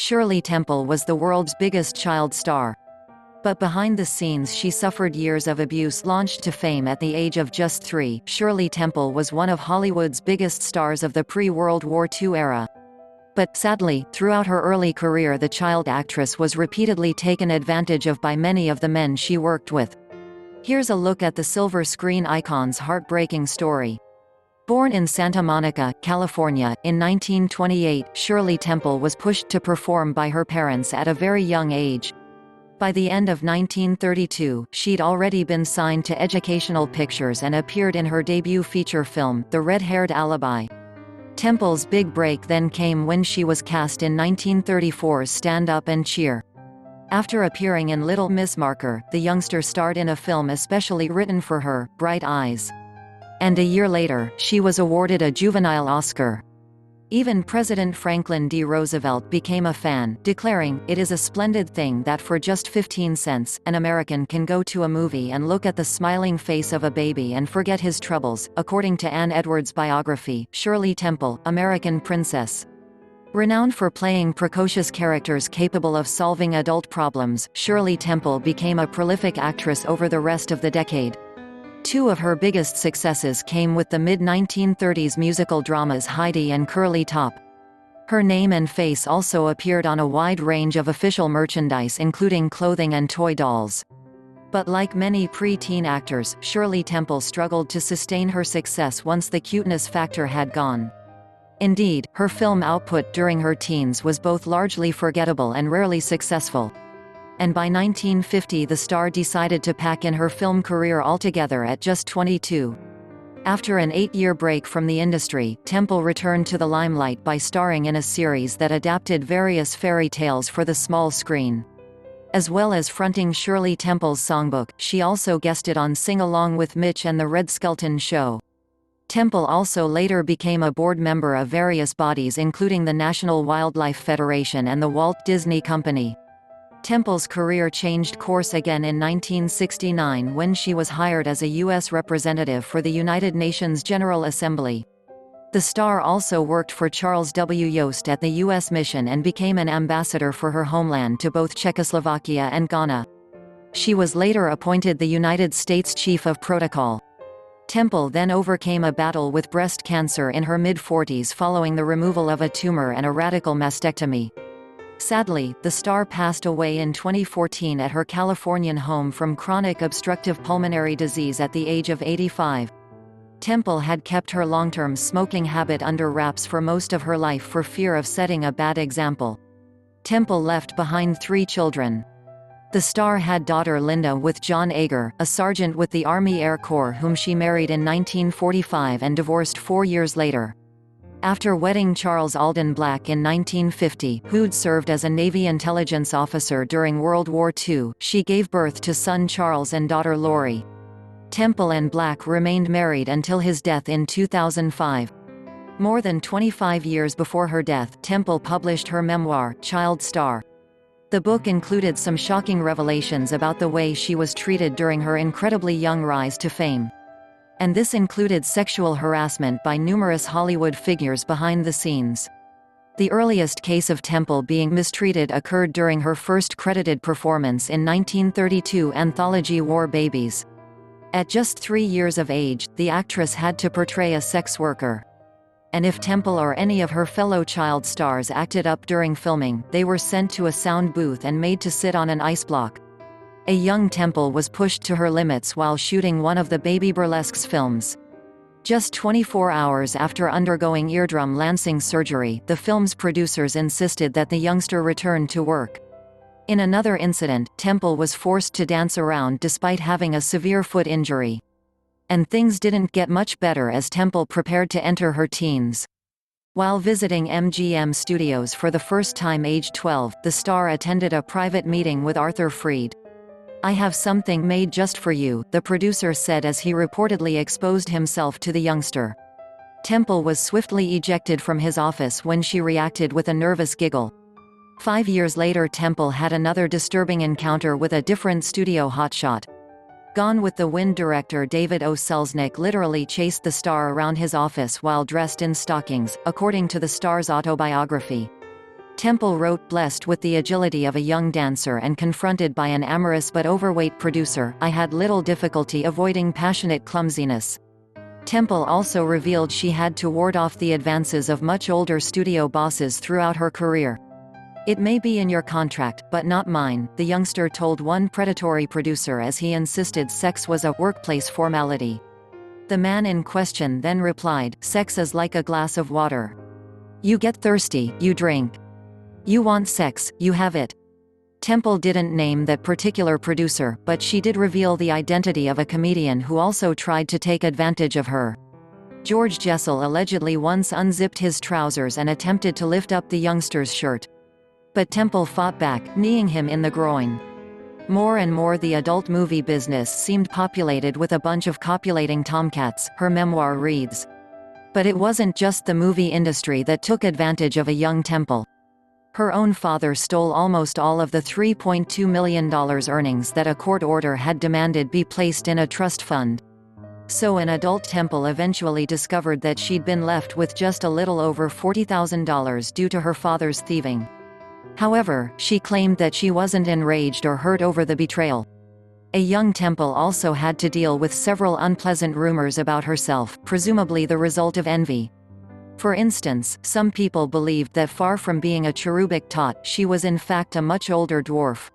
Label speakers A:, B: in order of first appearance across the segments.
A: Shirley Temple was the world's biggest child star. But behind the scenes she suffered years of abuse. Launched to fame at the age of just 3, Shirley Temple was one of Hollywood's biggest stars of the pre-World War II era. But, sadly, throughout her early career the child actress was repeatedly taken advantage of by many of the men she worked with. Here's a look at the silver screen icon's heartbreaking story. Born in Santa Monica, California, in 1928, Shirley Temple was pushed to perform by her parents at a very young age. By the end of 1932, she'd already been signed to Educational Pictures and appeared in her debut feature film, The Red-Haired Alibi. Temple's big break then came when she was cast in 1934's Stand-Up and Cheer. After appearing in Little Miss Marker, the youngster starred in a film especially written for her, Bright Eyes. And a year later, she was awarded a juvenile Oscar. Even President Franklin D. Roosevelt became a fan, declaring, "It is a splendid thing that for just 15 cents, an American can go to a movie and look at the smiling face of a baby and forget his troubles." According to Anne Edwards' biography, Shirley Temple, American Princess. Renowned for playing precocious characters capable of solving adult problems, Shirley Temple became a prolific actress over the rest of the decade. Two of her biggest successes came with the mid-1930s musical dramas Heidi and Curly Top. Her name and face also appeared on a wide range of official merchandise including clothing and toy dolls. But like many pre-teen actors, Shirley Temple struggled to sustain her success once the cuteness factor had gone. Indeed, her film output during her teens was both largely forgettable and rarely successful. And by 1950 the star decided to pack in her film career altogether at just 22. After an 8-year break from the industry, Temple returned to the limelight by starring in a series that adapted various fairy tales for the small screen. As well as fronting Shirley Temple's songbook, she also guested on Sing Along with Mitch and The Red Skelton Show. Temple also later became a board member of various bodies including the National Wildlife Federation and the Walt Disney Company. Temple's career changed course again in 1969 when she was hired as a U.S. representative for the United Nations General Assembly. The star also worked for Charles W. Yost at the U.S. mission and became an ambassador for her homeland to both Czechoslovakia and Ghana. She was later appointed the United States Chief of Protocol. Temple then overcame a battle with breast cancer in her mid-40s following the removal of a tumor and a radical mastectomy. Sadly, the star passed away in 2014 at her Californian home from chronic obstructive pulmonary disease at the age of 85. Temple had kept her long-term smoking habit under wraps for most of her life for fear of setting a bad example. Temple left behind 3 children. The star had daughter Linda with John Ager, a sergeant with the Army Air Corps whom she married in 1945 and divorced 4 years later. After wedding Charles Alden Black in 1950, who'd served as a Navy intelligence officer during World War II, she gave birth to son Charles and daughter Lori. Temple and Black remained married until his death in 2005. More than 25 years before her death, Temple published her memoir, Child Star. The book included some shocking revelations about the way she was treated during her incredibly young rise to fame. And this included sexual harassment by numerous Hollywood figures behind the scenes. The earliest case of Temple being mistreated occurred during her first credited performance in 1932 anthology War Babies. At just 3 years of age, the actress had to portray a sex worker. And if Temple or any of her fellow child stars acted up during filming, they were sent to a sound booth and made to sit on an ice block. A young Temple was pushed to her limits while shooting one of the Baby Burlesque's films. Just 24 hours after undergoing eardrum lancing surgery, the film's producers insisted that the youngster return to work. In another incident, Temple was forced to dance around despite having a severe foot injury. And things didn't get much better as Temple prepared to enter her teens. While visiting MGM Studios for the first time aged 12, the star attended a private meeting with Arthur Freed. "I have something made just for you," the producer said as he reportedly exposed himself to the youngster. Temple was swiftly ejected from his office when she reacted with a nervous giggle. 5 years later Temple had another disturbing encounter with a different studio hotshot. Gone with the Wind director David O. Selznick literally chased the star around his office while dressed in stockings, according to the star's autobiography. Temple wrote, "Blessed with the agility of a young dancer and confronted by an amorous but overweight producer, I had little difficulty avoiding passionate clumsiness." Temple also revealed she had to ward off the advances of much older studio bosses throughout her career. "It may be in your contract, but not mine," the youngster told one predatory producer as he insisted sex was a workplace formality. The man in question then replied, "Sex is like a glass of water. You get thirsty, you drink. You want sex, you have it." Temple didn't name that particular producer, but she did reveal the identity of a comedian who also tried to take advantage of her. George Jessel allegedly once unzipped his trousers and attempted to lift up the youngster's shirt. But Temple fought back, kneeing him in the groin. More and more the adult movie business seemed populated with a bunch of copulating tomcats, her memoir reads. But it wasn't just the movie industry that took advantage of a young Temple. Her own father stole almost all of the $3.2 million earnings that a court order had demanded be placed in a trust fund. So an adult Temple eventually discovered that she'd been left with just a little over $40,000 due to her father's thieving. However, she claimed that she wasn't enraged or hurt over the betrayal. A young Temple also had to deal with several unpleasant rumors about herself, presumably the result of envy. For instance, some people believed that far from being a cherubic tot, she was in fact a much older dwarf.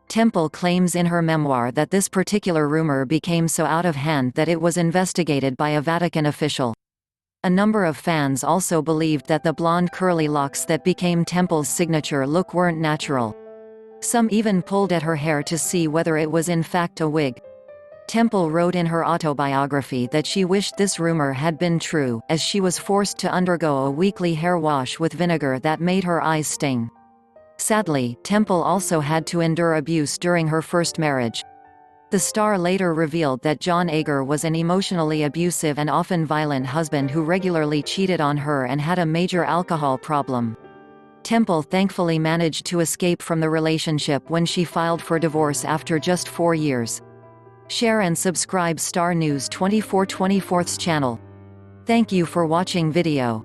A: Temple claims in her memoir that this particular rumor became so out of hand that it was investigated by a Vatican official. A number of fans also believed that the blonde curly locks that became Temple's signature look weren't natural. Some even pulled at her hair to see whether it was in fact a wig. Temple wrote in her autobiography that she wished this rumor had been true, as she was forced to undergo a weekly hair wash with vinegar that made her eyes sting. Sadly, Temple also had to endure abuse during her first marriage. The star later revealed that John Ager was an emotionally abusive and often violent husband who regularly cheated on her and had a major alcohol problem. Temple thankfully managed to escape from the relationship when she filed for divorce after just 4 years. Share and subscribe Star News 24/24's channel. Thank you for watching video.